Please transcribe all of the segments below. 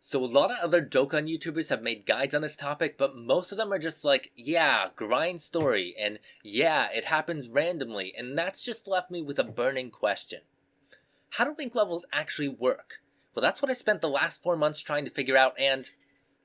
So a lot of other Dokkan YouTubers have made guides on this topic, but most of them are just like, yeah, grind story, and yeah, it happens randomly, and that's just left me with a burning question. How do link levels actually work? Well, that's what I spent the last 4 months trying to figure out, and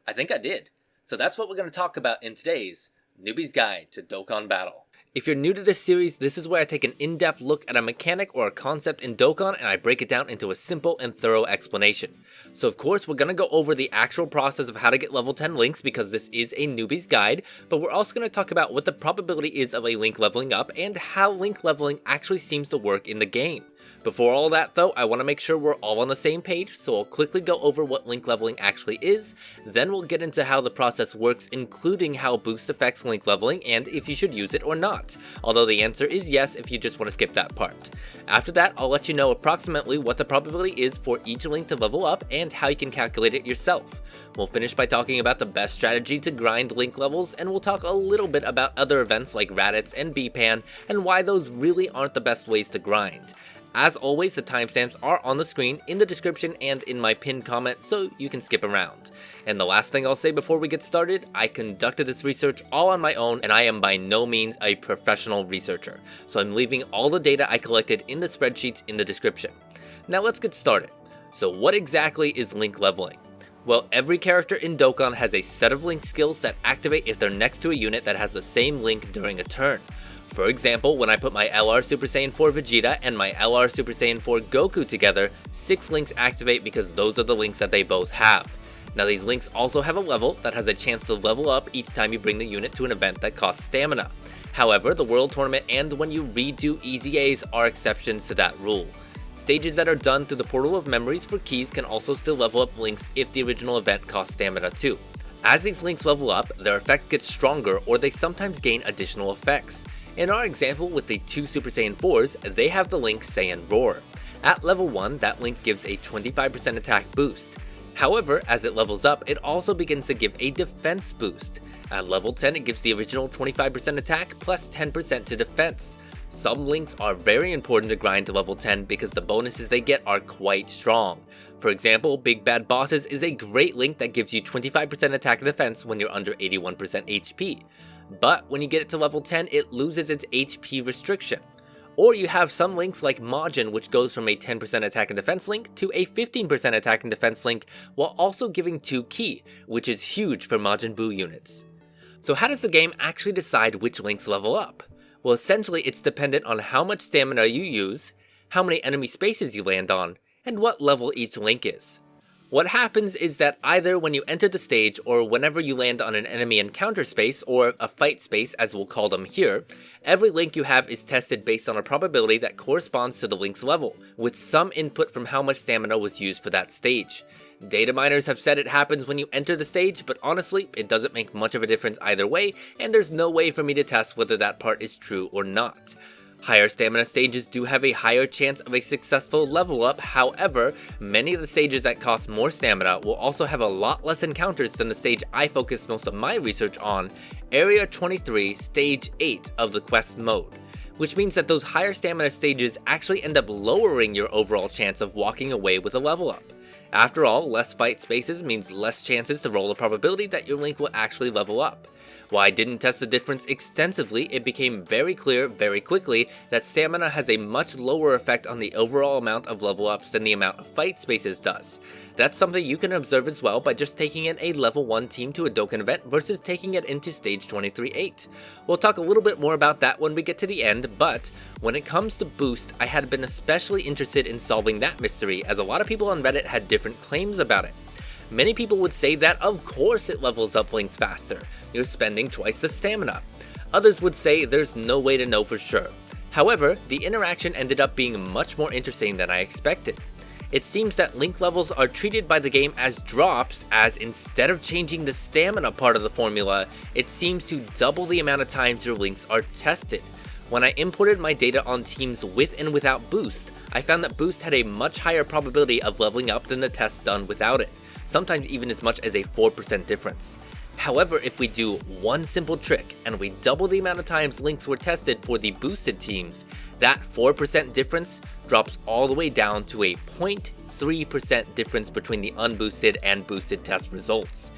I think I did. So that's what we're going to talk about in today's Newbie's Guide to Dokkan Battle. If you're new to this series, this is where I take an in-depth look at a mechanic or a concept in Dokkan and I break it down into a simple and thorough explanation. So of course, we're going to go over the actual process of how to get level 10 links because this is a newbie's guide, but we're also going to talk about what the probability is of a link leveling up and how link leveling actually seems to work in the game. Before all that though, I want to make sure we're all on the same page, so I'll quickly go over what link leveling actually is, then we'll get into how the process works, including how boost affects link leveling and if you should use it or not, although the answer is yes if you just want to skip that part. After that, I'll let you know approximately what the probability is for each link to level up and how you can calculate it yourself. We'll finish by talking about the best strategy to grind link levels, and we'll talk a little bit about other events like Raditz and BPAN and why those really aren't the best ways to grind. As always, the timestamps are on the screen, in the description, and in my pinned comment, so you can skip around. And the last thing I'll say before we get started, I conducted this research all on my own, and I am by no means a professional researcher, so I'm leaving all the data I collected in the spreadsheets in the description. Now let's get started. So what exactly is link leveling? Well, every character in Dokkan has a set of link skills that activate if they're next to a unit that has the same link during a turn. For example, when I put my LR Super Saiyan 4 Vegeta and my LR Super Saiyan 4 Goku together, 6 links activate because those are the links that they both have. Now these links also have a level that has a chance to level up each time you bring the unit to an event that costs stamina. However, the World Tournament and when you redo EZAs are exceptions to that rule. Stages that are done through the Portal of Memories for keys can also still level up links if the original event costs stamina too. As these links level up, their effects get stronger or they sometimes gain additional effects. In our example with the 2 Super Saiyan 4s, they have the link Saiyan Roar. At level 1, that link gives a 25% attack boost. However, as it levels up, it also begins to give a defense boost. At level 10, it gives the original 25% attack plus 10% to defense. Some links are very important to grind to level 10 because the bonuses they get are quite strong. For example, Big Bad Bosses is a great link that gives you 25% attack and defense when you're under 81% HP. But when you get it to level 10, it loses its HP restriction. Or you have some links like Majin, which goes from a 10% attack and defense link to a 15% attack and defense link, while also giving 2 ki, which is huge for Majin Buu units. So how does the game actually decide which links level up? Well, essentially it's dependent on how much stamina you use, how many enemy spaces you land on, and what level each link is. What happens is that either when you enter the stage or whenever you land on an enemy encounter space, or a fight space as we'll call them here, every link you have is tested based on a probability that corresponds to the link's level, with some input from how much stamina was used for that stage. Data miners have said it happens when you enter the stage, but honestly, it doesn't make much of a difference either way, and there's no way for me to test whether that part is true or not. Higher stamina stages do have a higher chance of a successful level up, however, many of the stages that cost more stamina will also have a lot less encounters than the stage I focused most of my research on, Area 23, Stage 8 of the quest mode. Which means that those higher stamina stages actually end up lowering your overall chance of walking away with a level up. After all, less fight spaces means less chances to roll a probability that your link will actually level up. While I didn't test the difference extensively, it became very clear very quickly that stamina has a much lower effect on the overall amount of level ups than the amount of fight spaces does. That's something you can observe as well by just taking in a level 1 team to a Dokkan event versus taking it into stage 23-8. We'll talk a little bit more about that when we get to the end, but when it comes to boost, I had been especially interested in solving that mystery as a lot of people on Reddit had different claims about it. Many people would say that of course it levels up links faster, you're spending twice the stamina. Others would say there's no way to know for sure. However, the interaction ended up being much more interesting than I expected. It seems that link levels are treated by the game as drops, as instead of changing the stamina part of the formula, it seems to double the amount of times your links are tested. When I imported my data on teams with and without boost, I found that boost had a much higher probability of leveling up than the test done without it, sometimes even as much as a 4% difference. However, if we do one simple trick and we double the amount of times links were tested for the boosted teams, that 4% difference drops all the way down to a 0.3% difference between the unboosted and boosted test results.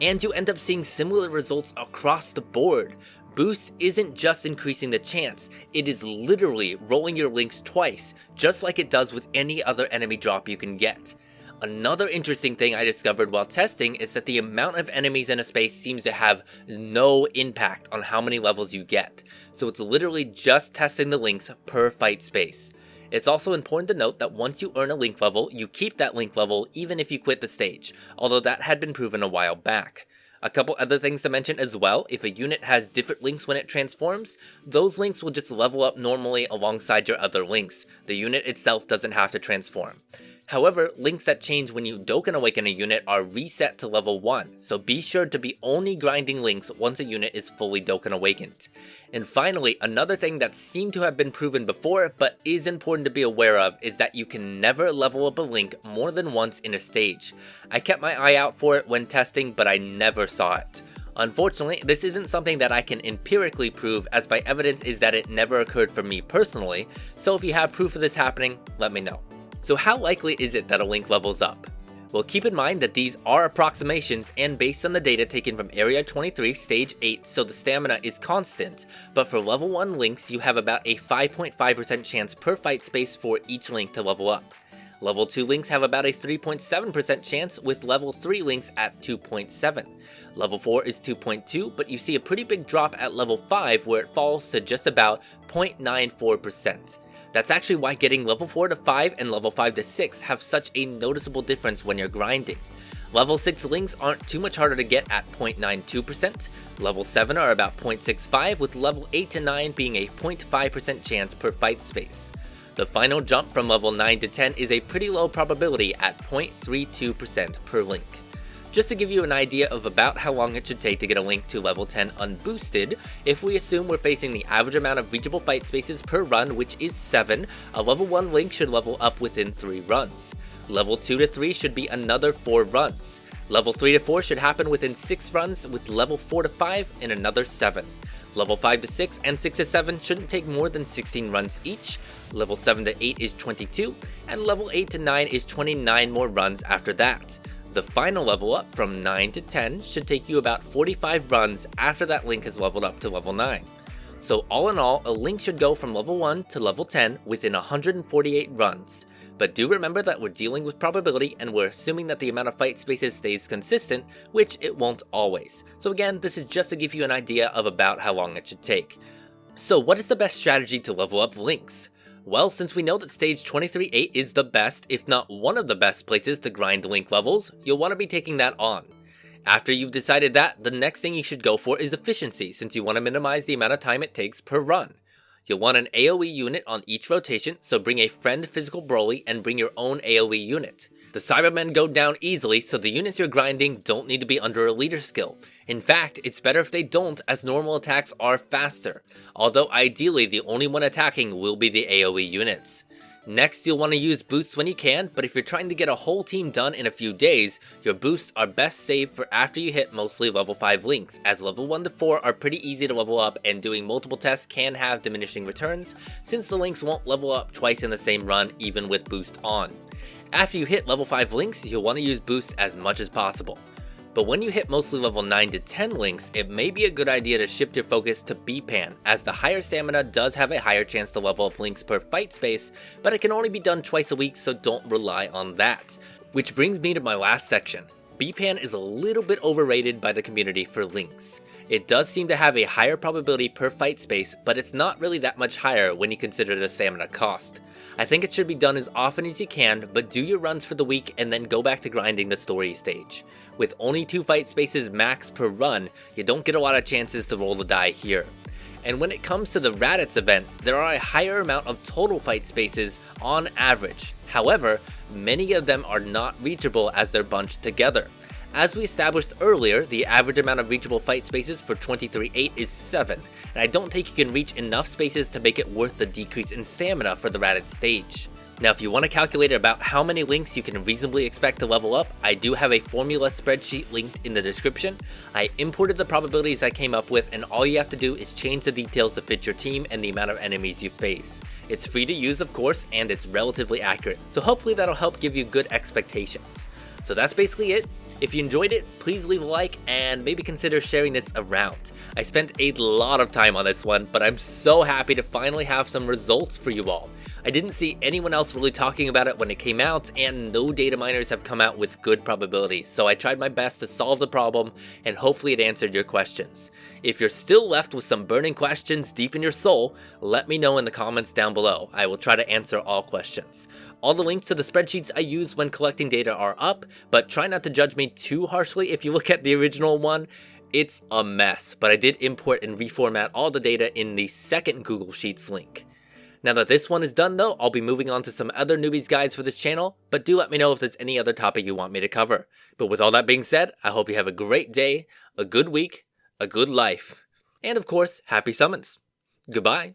And you end up seeing similar results across the board. Boost isn't just increasing the chance, it is literally rolling your links twice, just like it does with any other enemy drop you can get. Another interesting thing I discovered while testing is that the amount of enemies in a space seems to have no impact on how many levels you get, so it's literally just testing the links per fight space. It's also important to note that once you earn a link level, you keep that link level even if you quit the stage, although that had been proven a while back. A couple other things to mention as well: if a unit has different links when it transforms, those links will just level up normally alongside your other links. The unit itself doesn't have to transform. However, links that change when you Dokkan Awaken a unit are reset to level 1, so be sure to be only grinding links once a unit is fully Dokkan Awakened. And finally, another thing that seemed to have been proven before but is important to be aware of is that you can never level up a link more than once in a stage. I kept my eye out for it when testing, but I never saw it. Unfortunately, this isn't something that I can empirically prove, as my evidence is that it never occurred for me personally, so if you have proof of this happening, let me know. So how likely is it that a link levels up? Well, keep in mind that these are approximations and based on the data taken from Area 23 Stage 8, so the stamina is constant, but for level 1 links you have about a 5.5% chance per fight space for each link to level up. Level 2 links have about a 3.7% chance, with level 3 links at 2.7. Level 4 is 2.2, but you see a pretty big drop at level 5 where it falls to just about 0.94%. That's actually why getting level 4 to 5 and level 5 to 6 have such a noticeable difference when you're grinding. Level 6 links aren't too much harder to get at 0.92%, level 7 are about 0.65, with level 8 to 9 being a 0.5% chance per fight space. The final jump from level 9 to 10 is a pretty low probability at 0.32% per link. Just to give you an idea of about how long it should take to get a link to level 10 unboosted, if we assume we're facing the average amount of reachable fight spaces per run, which is 7, a level 1 link should level up within 3 runs. Level 2 to 3 should be another 4 runs. Level 3 to 4 should happen within 6 runs, with level 4 to 5 in another 7. Level 5 to 6 and 6 to 7 shouldn't take more than 16 runs each. Level 7 to 8 is 22, and level 8 to 9 is 29 more runs after that. The final level up from 9 to 10 should take you about 45 runs after that link has leveled up to level 9. So all in all, a link should go from level 1 to level 10 within 148 runs. But do remember that we're dealing with probability and we're assuming that the amount of fight spaces stays consistent, which it won't always. So again, this is just to give you an idea of about how long it should take. So what is the best strategy to level up links? Well, since we know that stage 23-8 is the best, if not one of the best places to grind link levels, you'll want to be taking that on. After you've decided that, the next thing you should go for is efficiency, since you want to minimize the amount of time it takes per run. You'll want an AoE unit on each rotation, so bring a friend physical Broly and bring your own AoE unit. The Cybermen go down easily, so the units you're grinding don't need to be under a leader skill. In fact, it's better if they don't, as normal attacks are faster, although ideally the only one attacking will be the AoE units. Next, you'll want to use boosts when you can, but if you're trying to get a whole team done in a few days, your boosts are best saved for after you hit mostly level 5 links, as level 1 to 4 are pretty easy to level up and doing multiple tests can have diminishing returns, since the links won't level up twice in the same run even with boost on. After you hit level 5 links, you'll want to use boosts as much as possible. But when you hit mostly level 9 to 10 links, it may be a good idea to shift your focus to B-Pan, as the higher stamina does have a higher chance to level up links per fight space, but it can only be done twice a week, so don't rely on that. Which brings me to my last section. B-Pan is a little bit overrated by the community for links. It does seem to have a higher probability per fight space, but it's not really that much higher when you consider the stamina cost. I think it should be done as often as you can, but do your runs for the week and then go back to grinding the story stage. With only 2 fight spaces max per run, you don't get a lot of chances to roll the die here. And when it comes to the Raditz event, there are a higher amount of total fight spaces on average. However, many of them are not reachable as they're bunched together. As we established earlier, the average amount of reachable fight spaces for 23-8 is 7, and I don't think you can reach enough spaces to make it worth the decrease in stamina for the Raditz stage. Now if you want to calculate about how many links you can reasonably expect to level up, I do have a formula spreadsheet linked in the description. I imported the probabilities I came up with, and all you have to do is change the details to fit your team and the amount of enemies you face. It's free to use, of course, and it's relatively accurate, so hopefully that'll help give you good expectations. So that's basically it. If you enjoyed it, please leave a like and maybe consider sharing this around. I spent a lot of time on this one, but I'm so happy to finally have some results for you all. I didn't see anyone else really talking about it when it came out, and no data miners have come out with good probabilities, so I tried my best to solve the problem, and hopefully it answered your questions. If you're still left with some burning questions deep in your soul, let me know in the comments down below. I will try to answer all questions. All the links to the spreadsheets I use when collecting data are up, but try not to judge me too harshly if you look at the original one. It's a mess, but I did import and reformat all the data in the second Google Sheets link. Now that this one is done though, I'll be moving on to some other newbies guides for this channel, but do let me know if there's any other topic you want me to cover. But with all that being said, I hope you have a great day, a good week, a good life, and of course, happy summons. Goodbye.